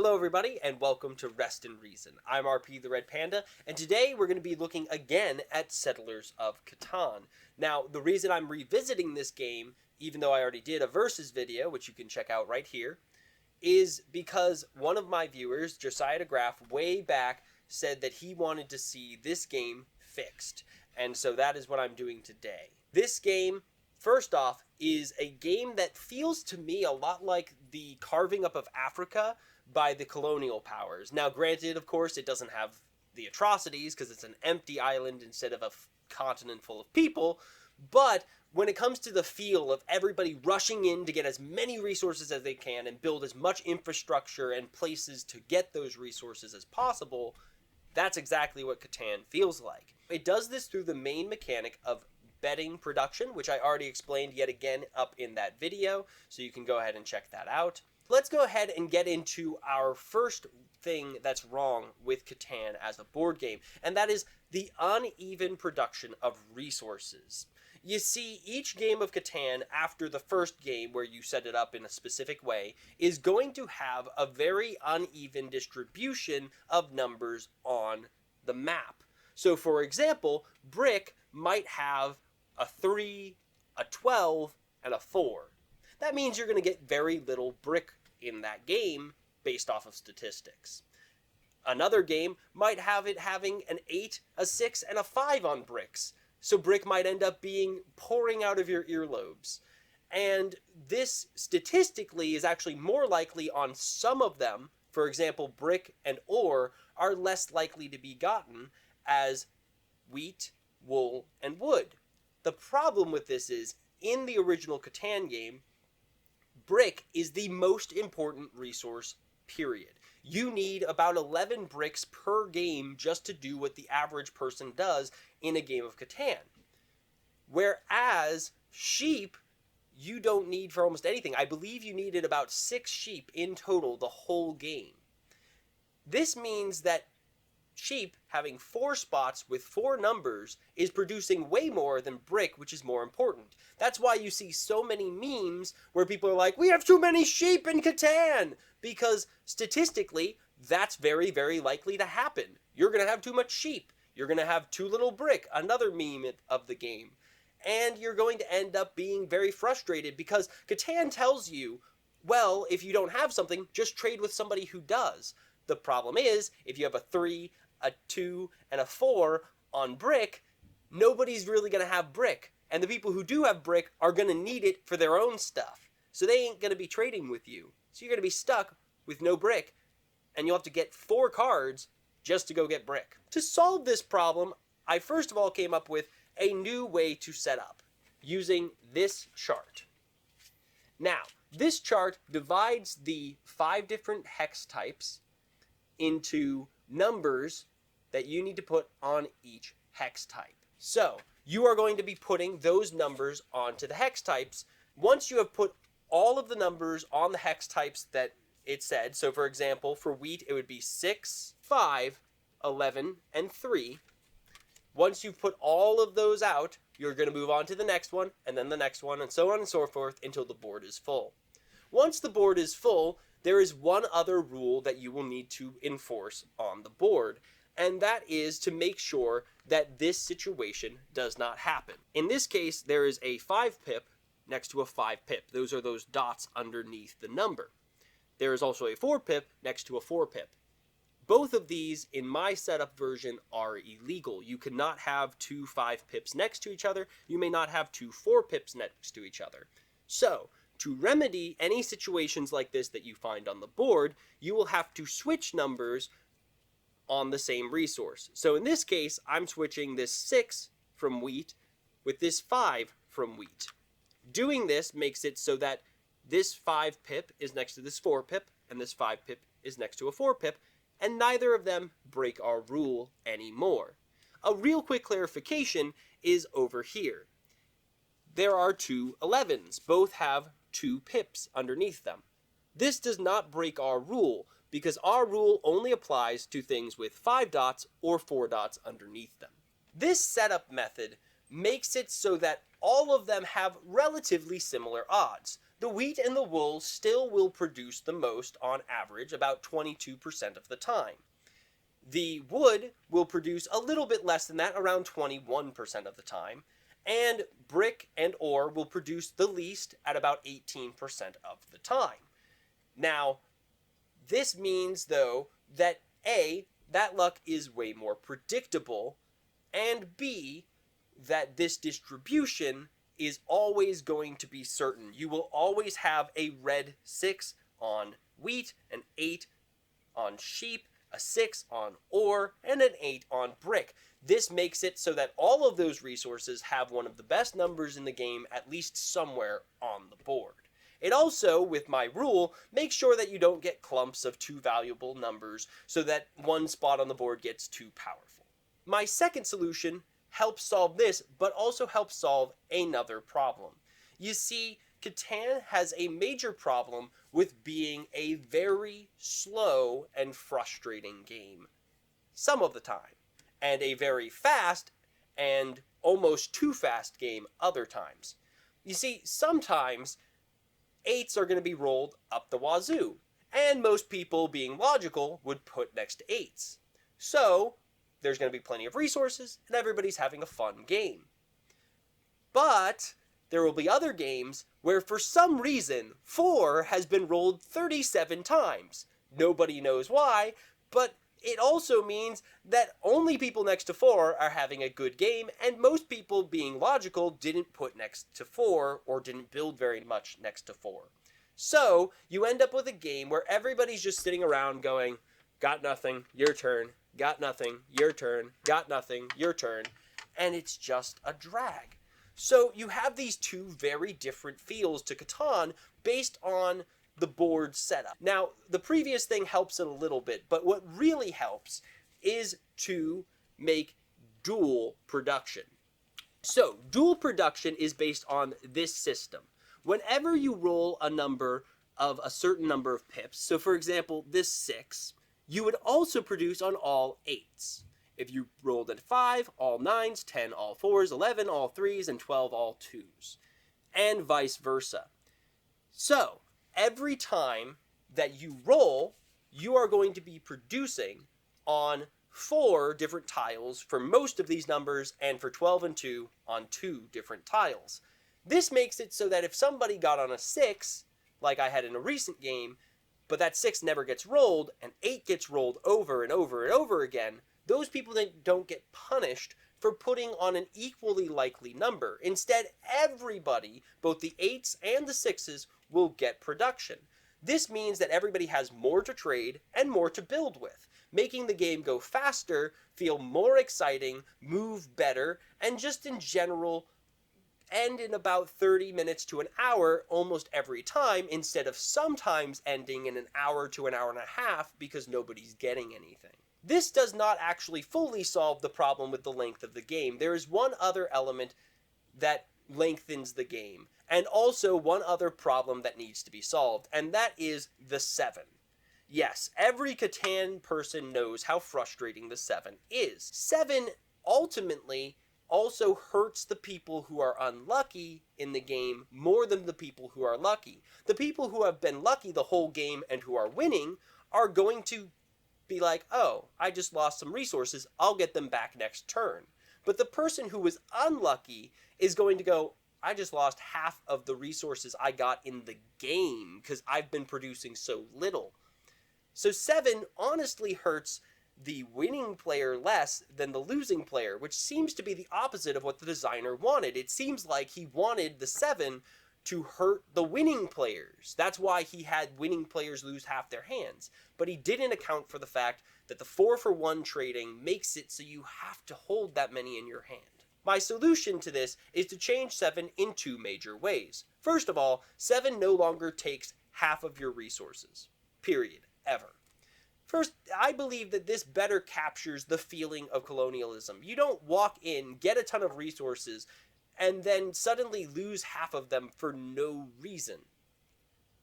Hello everybody, and welcome to Rest and Reason. I'm RP the Red Panda, and today we're going to be looking again at Settlers of Catan. Now, the reason I'm revisiting this game, even though I already did a versus video, which you can check out right here, is because one of my viewers, Josiah DeGraff, way back, said that he wanted to see this game fixed. And so that is what I'm doing today. This game, first off, is a game that feels to me a lot like the carving up of Africa by the colonial powers. Now, granted, of course, it doesn't have the atrocities because it's an empty island instead of a continent full of people, but when it comes to the feel of everybody rushing in to get as many resources as they can and build as much infrastructure and places to get those resources as possible, that's exactly what Catan feels like. It does this through the main mechanic of bedding production, which I already explained yet again up in that video, so you can go ahead and check that out. Let's go ahead and get into our first thing that's wrong with Catan as a board game, and that is the uneven production of resources. You see, each game of Catan after the first game, where you set it up in a specific way, is going to have a very uneven distribution of numbers on the map. So, for example, brick might have a 3, a 12, and a 4. That means you're going to get very little brick in that game based off of statistics. Another game might have it having an 8, a 6, and a 5 on bricks. So brick might end up being pouring out of your earlobes. And this statistically is actually more likely on some of them. For example, brick and ore are less likely to be gotten as wheat, wool, and wood. The problem with this is, in the original Catan game, brick is the most important resource, period. You need about 11 bricks per game just to do what the average person does in a game of Catan. Whereas sheep, you don't need for almost anything. I believe you needed about 6 sheep in total the whole game. This means that sheep having 4 spots with 4 numbers is producing way more than brick, which is more important. That's why you see so many memes where people are like, we have too many sheep in Catan! Because statistically, that's very, very likely to happen. You're going to have too much sheep. You're going to have too little brick, another meme of the game. And you're going to end up being very frustrated because Catan tells you, well, if you don't have something, just trade with somebody who does. The problem is, if you have a 3, a 2, and a 4 on brick, nobody's really going to have brick. And the people who do have brick are going to need it for their own stuff. So they ain't going to be trading with you. So you're going to be stuck with no brick, and you'll have to get 4 cards just to go get brick. To solve this problem, I first of all came up with a new way to set up, using this chart. Now, this chart divides the 5 different hex types into numbers that you need to put on each hex type. So, you are going to be putting those numbers onto the hex types. Once you have put all of the numbers on the hex types that it said, so for example, for wheat, it would be 6, 5, 11, and 3. Once you've put all of those out, you're going to move on to the next one, and then the next one, and so on and so forth until the board is full. Once the board is full, there is one other rule that you will need to enforce on the board, and that is to make sure that this situation does not happen. In this case, there is a 5 pip next to a 5 pip. Those are those dots underneath the number. There is also a 4 pip next to a 4 pip. Both of these, in my setup version, are illegal. You cannot have 2 5 pips next to each other. You may not have 2 4 pips next to each other. So, to remedy any situations like this that you find on the board, you will have to switch numbers on the same resource. So in this case, I'm switching this 6 from wheat with this 5 from wheat. Doing this makes it so that this 5 pip is next to this 4 pip, and this 5 pip is next to a 4 pip, and neither of them break our rule anymore. A real quick clarification is over here. There are 2 11s. Both have 2 pips underneath them. This does not break our rule, because our rule only applies to things with 5 dots or 4 dots underneath them. This setup method makes it so that all of them have relatively similar odds. The wheat and the wool still will produce the most on average, about 22% of the time. The wood will produce a little bit less than that, around 21% of the time. And brick and ore will produce the least at about 18% of the time. Now, this means, though, that A, that luck is way more predictable, and B, that this distribution is always going to be certain. You will always have a red 6 on wheat, an 8 on sheep, a 6 on ore, and an 8 on brick. This makes it so that all of those resources have one of the best numbers in the game, at least somewhere on the board. It also, with my rule, makes sure that you don't get clumps of too valuable numbers so that one spot on the board gets too powerful. My second solution helps solve this, but also helps solve another problem. You see, Catan has a major problem with being a very slow and frustrating game some of the time, and a very fast and almost too fast game other times. You see, sometimes 8s are going to be rolled up the wazoo, and most people, being logical, would put next to 8s. So, there's going to be plenty of resources, and everybody's having a fun game. But there will be other games where, for some reason, 4 has been rolled 37 times. Nobody knows why, but it also means that only people next to 4 are having a good game, and most people, being logical, didn't put next to 4 or didn't build very much next to 4. So, you end up with a game where everybody's just sitting around going, got nothing, your turn, got nothing, your turn, got nothing, your turn, and it's just a drag. So you have these two very different feels to Catan based on the board setup. Now, the previous thing helps it a little bit, but what really helps is to make dual production. So, dual production is based on this system. Whenever you roll a number of a certain number of pips, so for example, this 6, you would also produce on all 8s. If you rolled at 5, all 9s, 10, all 4s, 11, all 3s, and 12, all 2s. And vice versa. So, every time that you roll, you are going to be producing on 4 different tiles for most of these numbers, and for 12 and 2 on 2 different tiles. This makes it so that if somebody got on a 6, like I had in a recent game, but that 6 never gets rolled, and 8 gets rolled over and over and over again, those people then don't get punished for putting on an equally likely number. Instead, everybody, both the 8s and the 6s, will get production. This means that everybody has more to trade and more to build with, making the game go faster, feel more exciting, move better, and just in general end in about 30 minutes to an hour almost every time, instead of sometimes ending in an hour to an hour and a half because nobody's getting anything. This does not actually fully solve the problem with the length of the game. There is one other element that lengthens the game, and also one other problem that needs to be solved, and that is the 7. Yes, every Catan person knows how frustrating the 7 is. 7 ultimately also hurts the people who are unlucky in the game more than the people who are lucky. The people who have been lucky the whole game and who are winning are going to be like, oh, I just lost some resources, I'll get them back next turn. But the person who was unlucky is going to go, I just lost half of the resources I got in the game because I've been producing so little. So 7 honestly hurts the winning player less than the losing player, which seems to be the opposite of what the designer wanted. It seems like he wanted the 7 to hurt the winning players. That's why he had winning players lose half their hands. But he didn't account for the fact that the 4-for-1 trading makes it so you have to hold that many in your hand. My solution to this is to change 7 in 2 major ways. First of all, 7 no longer takes half of your resources. Period. Ever. First, I believe that this better captures the feeling of colonialism. You don't walk in, get a ton of resources, and then suddenly lose half of them for no reason.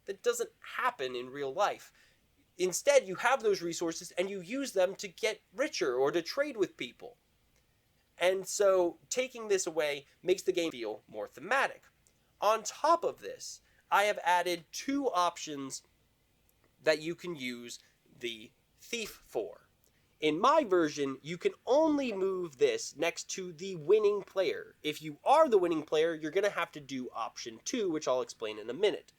That doesn't happen in real life. Instead, you have those resources and you use them to get richer or to trade with people. And so taking this away makes the game feel more thematic. On top of this, I have added 2 options that you can use the thief for. In my version, you can only move this next to the winning player. If you are the winning player, you're going to have to do option 2, which I'll explain in a minute.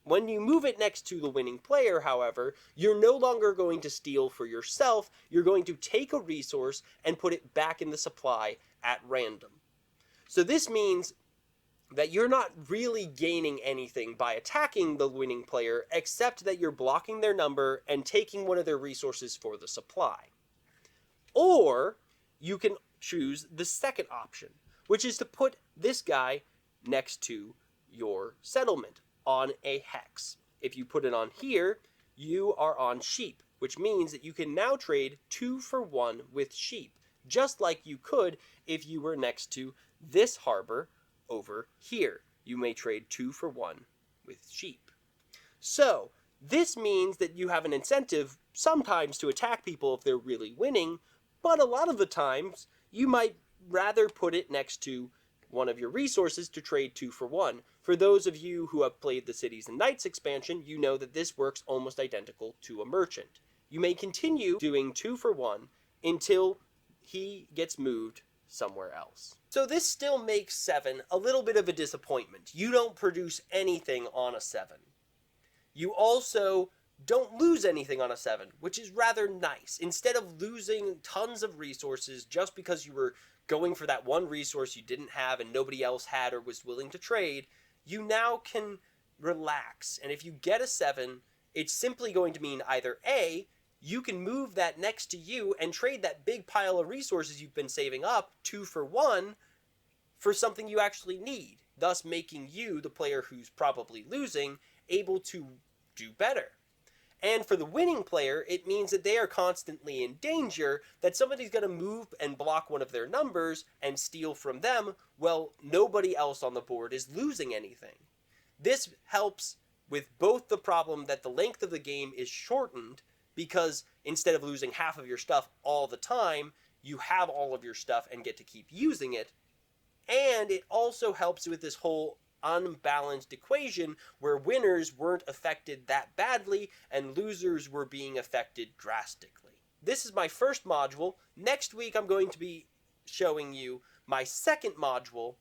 When you move it next to the winning player, however, you're no longer going to steal for yourself. You're going to take a resource and put it back in the supply at random. So this means that you're not really gaining anything by attacking the winning player, except that you're blocking their number and taking one of their resources for the supply. Or you can choose the second option, which is to put this guy next to your settlement on a hex. If you put it on here, you are on sheep, which means that you can now trade 2 for 1 with sheep, just like you could if you were next to this harbor over here. You may trade 2 for 1 with sheep. So this means that you have an incentive sometimes to attack people if they're really winning, but a lot of the times you might rather put it next to one of your resources to trade 2 for 1. For those of you who have played the Cities and Knights expansion, you know that this works almost identical to a merchant. You may continue doing 2 for 1 until he gets moved somewhere else. So this still makes 7 a little bit of a disappointment. You don't produce anything on a 7. You also don't lose anything on a 7, which is rather nice. Instead of losing tons of resources just because you were going for that one resource you didn't have and nobody else had or was willing to trade, you now can relax. And if you get a 7, it's simply going to mean either A, you can move that next to you and trade that big pile of resources you've been saving up 2 for 1 for something you actually need, thus making you, the player who's probably losing, able to do better. And for the winning player, it means that they are constantly in danger, that somebody's going to move and block one of their numbers and steal from them. Well, nobody else on the board is losing anything. This helps with both the problem that the length of the game is shortened, because instead of losing half of your stuff all the time, you have all of your stuff and get to keep using it. And it also helps with this whole unbalanced equation where winners weren't affected that badly and losers were being affected drastically. This is my first module. Next week I'm going to be showing you my second module,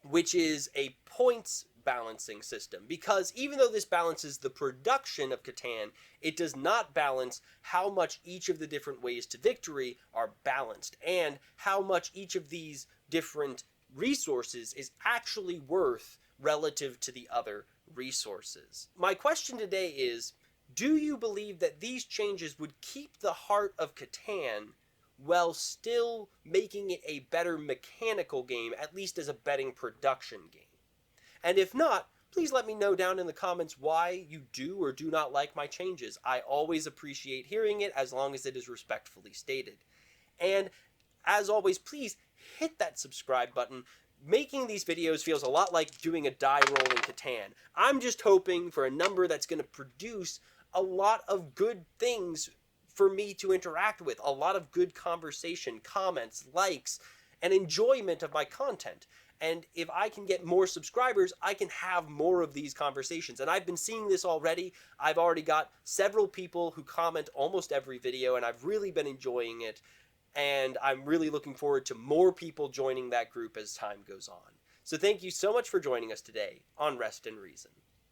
which is a points balancing system, because even though this balances the production of Catan, it does not balance how much each of the different ways to victory are balanced and how much each of these different resources is actually worth relative to the other resources. My question today is, do you believe that these changes would keep the heart of Catan while still making it a better mechanical game, at least as a betting production game? And if not, please let me know down in the comments why you do or do not like my changes. I always appreciate hearing it as long as it is respectfully stated. And as always, please hit that subscribe button. Making these videos feels a lot like doing a die roll in Catan. I'm just hoping for a number that's going to produce a lot of good things for me to interact with, a lot of good conversation, comments, likes, and enjoyment of my content. And if I can get more subscribers, I can have more of these conversations. And I've been seeing this already. I've already got several people who comment almost every video, and I've really been enjoying it. And I'm really looking forward to more people joining that group as time goes on. So thank you so much for joining us today on Rest and Reason.